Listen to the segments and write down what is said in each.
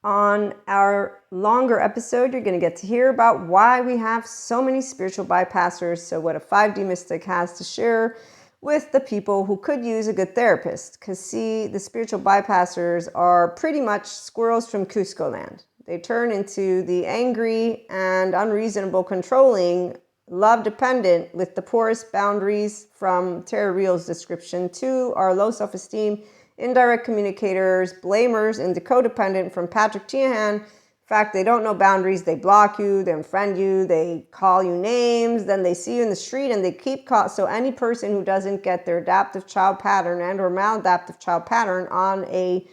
On our longer episode, you're going to get to hear about why we have so many spiritual bypassers. So what a 5D mystic has to share with the people who could use a good therapist. Because see, the spiritual bypassers are pretty much squirrels from Cusco land. They turn into the angry and unreasonable, controlling, love-dependent with the poorest boundaries from Terra Real's description to our low self-esteem, indirect communicators, blamers, and the codependent from Patrick Tiahan. In fact, they don't know boundaries. They block you, they unfriend you, they call you names, then they see you in the street and they keep calling. So any person who doesn't get their adaptive child pattern and or maladaptive child pattern on a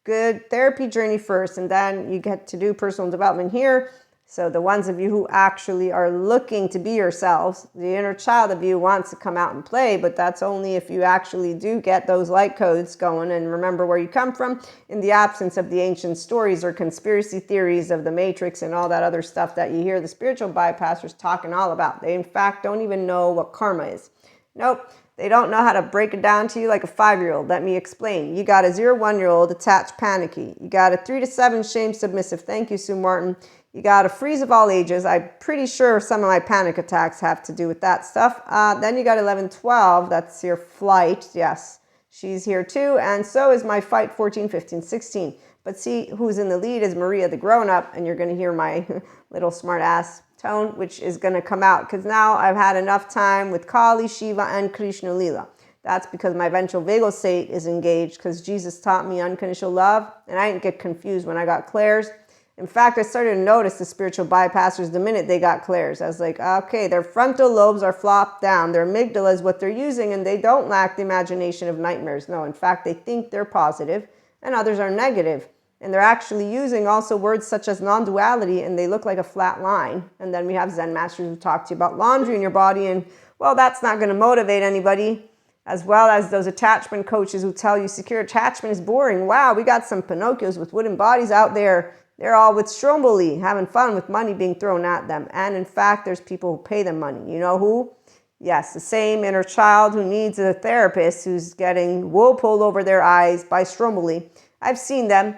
good therapy journey first, and then you get to do personal development here. So the ones of you who actually are looking to be yourselves, the inner child of you wants to come out and play, but that's only if you actually do get those light codes going and remember where you come from in the absence of the ancient stories or conspiracy theories of the Matrix and all that other stuff that you hear the spiritual bypassers talking all about. They in fact don't even know what karma is. Nope. They don't know how to break it down to you like a 5-year-old. Let me explain. You got a 0-1-year-old attached, panicky. You got a 3 to 7 shame, submissive. Thank you, Sue Martin. You got a freeze of all ages. I'm pretty sure some of my panic attacks have to do with that stuff. Then you got 11-12. That's your flight. Yes, she's here too. And so is my fight 14, 15, 16. But see, who's in the lead is Maria, the grown-up. And you're going to hear my little smart ass tone, which is going to come out. Because now I've had enough time with Kali, Shiva, and Krishna Lila. That's because my ventral vagal state is engaged because Jesus taught me unconditional love. And I didn't get confused when I got clairs. In fact, I started to notice the spiritual bypassers the minute they got clairs. I was like, okay, their frontal lobes are flopped down. Their amygdala is what they're using, and they don't lack the imagination of nightmares. No, in fact, they think they're positive, and others are negative. And they're actually using also words such as non-duality, and they look like a flat line. And then we have Zen masters who talk to you about laundry in your body, and, well, that's not going to motivate anybody. As well as those attachment coaches who tell you secure attachment is boring. Wow, we got some Pinocchios with wooden bodies out there. They're all with Stromboli, having fun with money being thrown at them. And in fact, there's people who pay them money. You know who? Yes, the same inner child who needs a therapist who's getting wool pulled over their eyes by Stromboli. I've seen them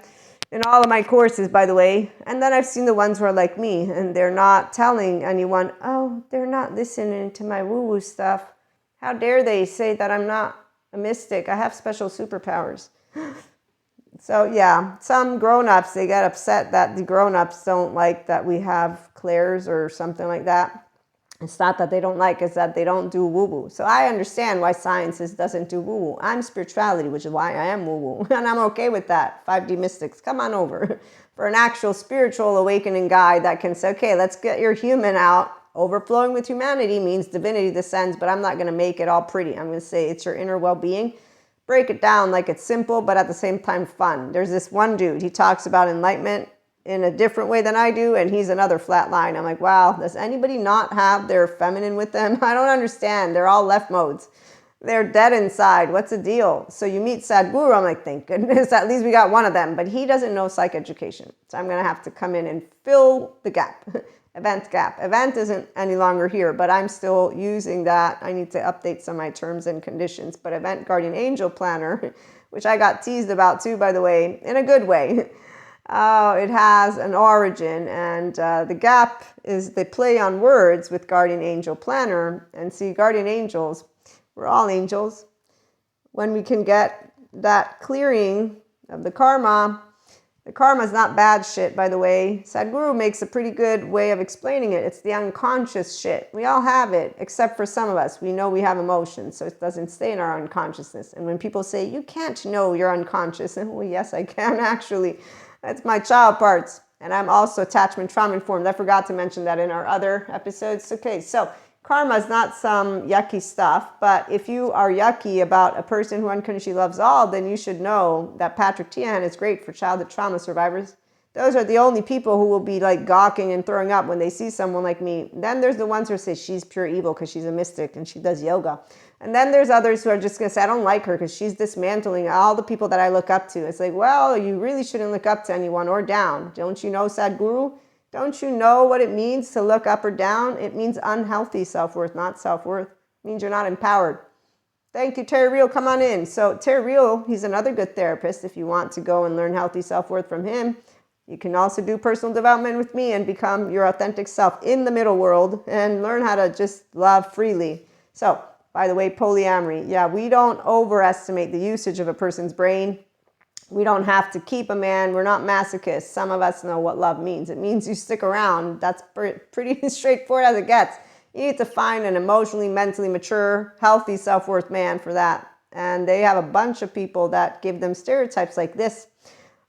in all of my courses, by the way. And then I've seen the ones who are like me, and they're not telling anyone, oh, they're not listening to my woo-woo stuff. How dare they say that I'm not a mystic? I have special superpowers. So yeah, some grown-ups, they get upset that the grown-ups don't like that we have clairs or something like that. It's not that they don't like, it's that they don't do woo-woo. So I understand why sciences doesn't do woo-woo. I'm spirituality, which is why I am woo-woo. And I'm okay with that. 5D mystics, come on over for an actual spiritual awakening guide that can say, okay, let's get your human out. Overflowing with humanity means divinity descends, but I'm not going to make it all pretty. I'm going to say it's your inner well-being. Break it down like it's simple, but at the same time fun. There's this one dude, he talks about enlightenment in a different way than I do, and he's another flat line. I'm like, wow, does anybody not have their feminine with them? I don't understand. They're all left modes. They're dead inside. What's the deal? So you meet Sadhguru. I'm like, thank goodness, at least we got one of them. But he doesn't know psych education. So I'm going to have to come in and fill the gap. Event gap. Event isn't any longer here, but I'm still using that. I need to update some of my terms and conditions. But Event Guardian Angel Planner, which I got teased about too, by the way, in a good way. It has an origin, and the gap is the play on words with Guardian Angel Planner. And see, Guardian Angels, we're all angels. When we can get that clearing of the karma is not bad shit, by the way. Sadhguru makes a pretty good way of explaining it. It's the unconscious shit. We all have it, except for some of us. We know we have emotions, so it doesn't stay in our unconsciousness. And when people say, you can't know you're unconscious, and well, yes, I can actually. That's my child parts. And I'm also attachment trauma informed. I forgot to mention that in our other episodes. Okay, so karma is not some yucky stuff, but if you are yucky about a person who unconditionally loves all, then you should know that Patrick Tiahan is great for childhood trauma survivors. Those are the only people who will be like gawking and throwing up when they see someone like me. Then there's the ones who say she's pure evil because she's a mystic and she does yoga. And then there's others who are just going to say, I don't like her because she's dismantling all the people that I look up to. It's like, well, you really shouldn't look up to anyone or down. Don't you know, Sadhguru? Don't you know what it means to look up or down? It means unhealthy self-worth, not self-worth. It means you're not empowered. Thank you, Terry Real. Come on in. So Terry Real, he's another good therapist if you want to go and learn healthy self-worth from him. You can also do personal development with me and become your authentic self in the middle world and learn how to just love freely. So, by the way, polyamory. Yeah, we don't overestimate the usage of a person's brain. We don't have to keep a man. We're not masochists. Some of us know what love means. It means you stick around. That's pretty straightforward as it gets. You need to find an emotionally, mentally mature, healthy, self-worth man for that. And they have a bunch of people that give them stereotypes like this.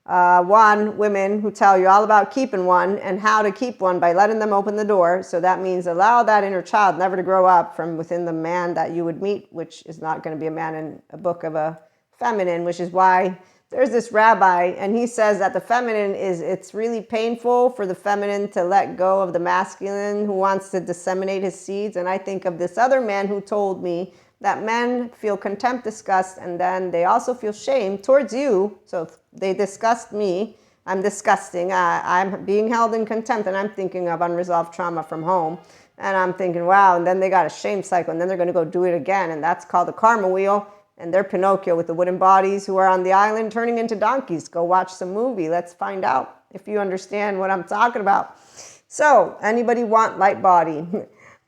Women who tell you all about keeping one and how to keep one by letting them open the door. So that means allow that inner child never to grow up from within the man that you would meet, which is not going to be a man in a book of a feminine, which is why there's this rabbi, and he says that the feminine it's really painful for the feminine to let go of the masculine who wants to disseminate his seeds. And I think of this other man who told me that men feel contempt, disgust, and then they also feel shame towards you. So if they disgust me, I'm disgusting. I'm being held in contempt, and I'm thinking of unresolved trauma from home. And I'm thinking, wow, and then they got a shame cycle, and then they're going to go do it again. And that's called the karma wheel. And they're Pinocchio with the wooden bodies who are on the island turning into donkeys. Go watch some movie. Let's find out if you understand what I'm talking about. So, anybody want light body?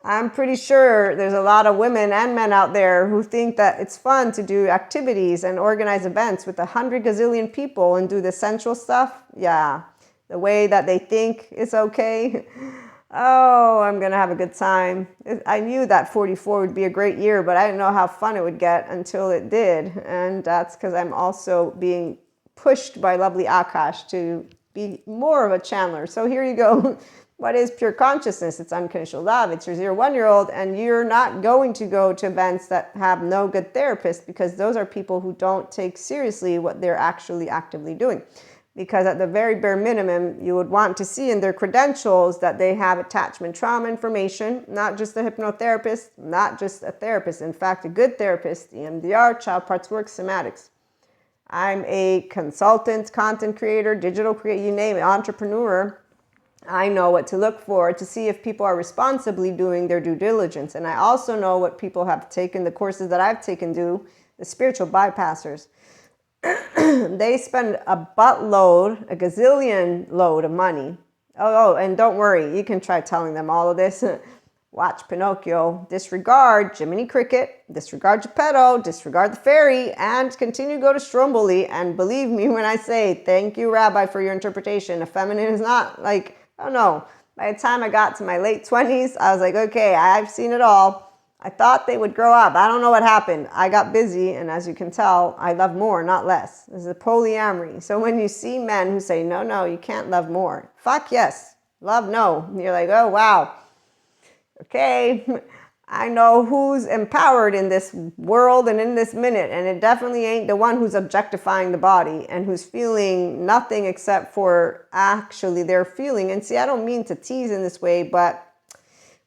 I'm pretty sure there's a lot of women and men out there who think that it's fun to do activities and organize events with 100 gazillion people and do the sensual stuff. Yeah, the way that they think is okay. Oh, I'm going to have a good time. I knew that 44 would be a great year, but I didn't know how fun it would get until it did. And that's because I'm also being pushed by lovely Akash to be more of a channeler. So here you go. What is pure consciousness? It's unconditional love. It's your 0-1-year-old, and you're not going to go to events that have no good therapists, because those are people who don't take seriously what they're actually actively doing. Because at the very bare minimum, you would want to see in their credentials that they have attachment trauma information, not just a hypnotherapist, not just a therapist. In fact, a good therapist, EMDR, child parts work, somatics. I'm a consultant, content creator, digital creator, you name it, entrepreneur. I know what to look for to see if people are responsibly doing their due diligence. And I also know what people have taken, the courses that I've taken do, the spiritual bypassers. They spend a buttload, a gazillion load of money. Oh, and don't worry, you can try telling them all of this. Watch Pinocchio, disregard Jiminy Cricket, disregard Geppetto, disregard the fairy, and continue to go to Stromboli. And believe me when I say, thank you, Rabbi, for your interpretation. A feminine is not like, oh no. By the time I got to my late 20s, I was like, okay, I've seen it all. I thought they would grow up. I don't know what happened. I got busy, and as you can tell, I love more, not less. This is a polyamory. So when you see men who say, no, you can't love more. Fuck yes. Love no. And you're like, oh, wow. Okay. I know who's empowered in this world and in this minute, and it definitely ain't the one who's objectifying the body and who's feeling nothing except for actually their feeling. And see, I don't mean to tease in this way, but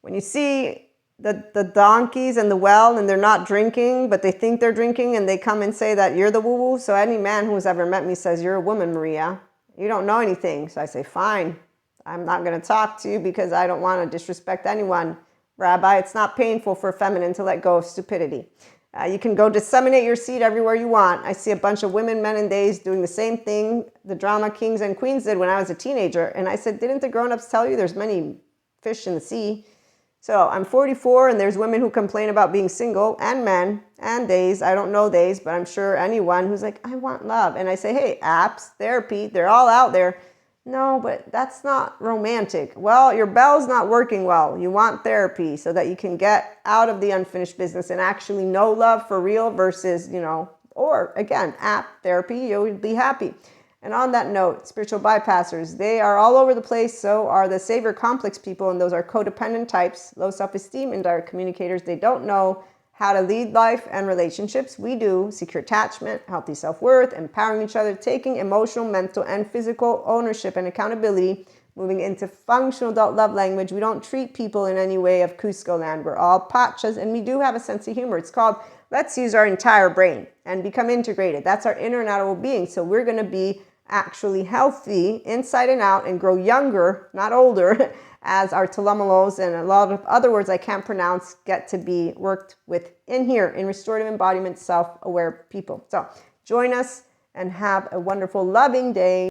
when you see the donkeys and the well, and they're not drinking, but they think they're drinking, and they come and say that you're the woo-woo. So any man who's ever met me says, you're a woman, Maria. You don't know anything. So I say, fine. I'm not going to talk to you because I don't want to disrespect anyone. Rabbi, it's not painful for a feminine to let go of stupidity. You can go disseminate your seed everywhere you want. I see a bunch of women, men, and days doing the same thing the drama kings and queens did when I was a teenager. And I said, didn't the grown-ups tell you there's many fish in the sea? So I'm 44, and there's women who complain about being single, and men, and days. I don't know days, but I'm sure anyone who's like, I want love. And I say, hey, apps, therapy, they're all out there. No, but that's not romantic. Well, your bell's not working well. You want therapy so that you can get out of the unfinished business and actually know love for real versus, or again, app therapy, you would be happy. And on that note, spiritual bypassers, they are all over the place. So are the savior complex people, and those are codependent types, low self-esteem, indirect communicators. They don't know how to lead life and relationships. We do. Secure attachment, healthy self-worth, empowering each other, taking emotional, mental, and physical ownership and accountability, moving into functional adult love language. We don't treat people in any way of Cusco land. We're all pachas, and we do have a sense of humor. It's called, let's use our entire brain and become integrated. That's our inner and outer being. So we're going to be actually healthy inside and out and grow younger, not older, as our telomeros and a lot of other words I can't pronounce get to be worked with in here in restorative embodiment, self-aware people. So join us and have a wonderful, loving day.